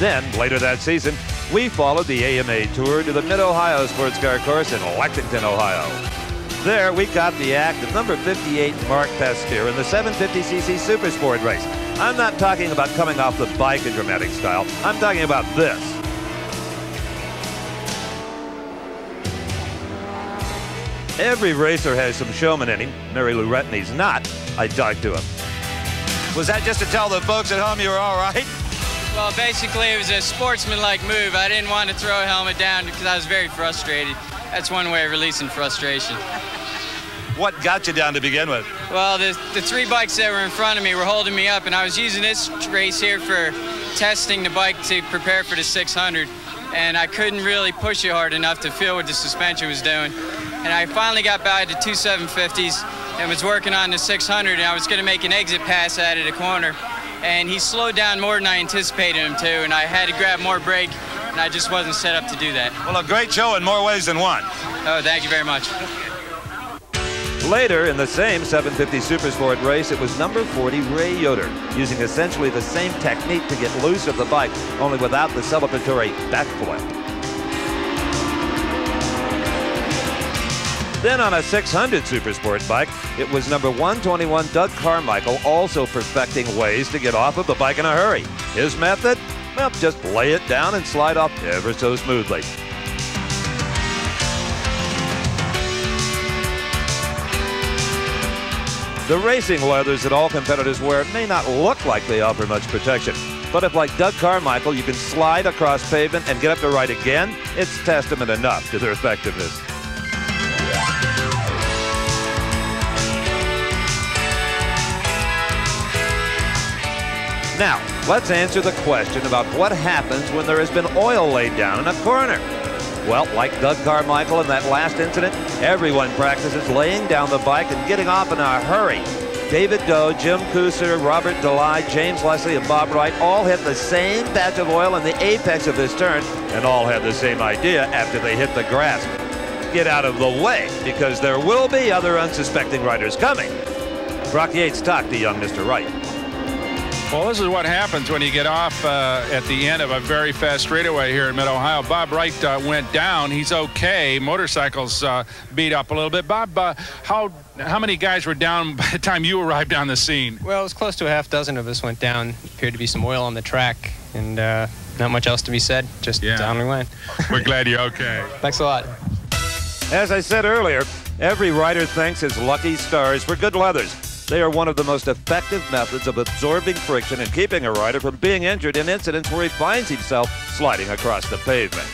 Then, later that season, we followed the AMA Tour to the Mid-Ohio Sports Car Course in Lexington, Ohio. There, we got the act of number 58 Mark Pasteur in the 750cc Supersport race. I'm not talking about coming off the bike in dramatic style. I'm talking about this. Every racer has some showman in him. Mary Lou Retney's not. I talked to him. Was that just to tell the folks at home you were all right? Well, basically, it was a sportsman-like move. I didn't want to throw a helmet down because I was very frustrated. That's one way of releasing frustration. What got you down to begin with? Well, the three bikes that were in front of me were holding me up, and I was using this race here for testing the bike to prepare for the 600, and I couldn't really push it hard enough to feel what the suspension was doing. And I finally got by the two 750s and was working on the 600, and I was going to make an exit pass out of the corner. And he slowed down more than I anticipated him to, and I had to grab more brake, and I just wasn't set up to do that. Well, a great show in more ways than one. Oh, thank you very much. Later, in the same 750 Supersport race, it was number 40 Ray Yoder, using essentially the same technique to get loose of the bike, only without the celebratory backflip. Then on a 600 Supersport bike, it was number 121 Doug Carmichael also perfecting ways to get off of the bike in a hurry. His method? Well, just lay it down and slide off ever so smoothly. The racing leathers that all competitors wear may not look like they offer much protection, but if, like Doug Carmichael, you can slide across pavement and get up to ride again, it's testament enough to their effectiveness. Now, let's answer the question about what happens when there has been oil laid down in a corner. Well, like Doug Carmichael in that last incident, everyone practices laying down the bike and getting off in a hurry. David Doe, Jim Cooser, Robert DeLye, James Leslie, and Bob Wright all hit the same patch of oil in the apex of this turn, and all had the same idea after they hit the grass. Get out of the way, because there will be other unsuspecting riders coming. Brock Yates talked to young Mr. Wright. Well, this is what happens when you get off at the end of a very fast straightaway here in Mid-Ohio. Bob Wright went down. He's okay. Motorcycles beat up a little bit. Bob, how many guys were down by the time you arrived on the scene? Well, it was close to a half dozen of us went down. Appeared to be some oil on the track, and not much else to be said. Just down we went. We're glad you're okay. Thanks a lot. As I said earlier, every rider thanks his lucky stars for good leathers. They are one of the most effective methods of absorbing friction and keeping a rider from being injured in incidents where he finds himself sliding across the pavement.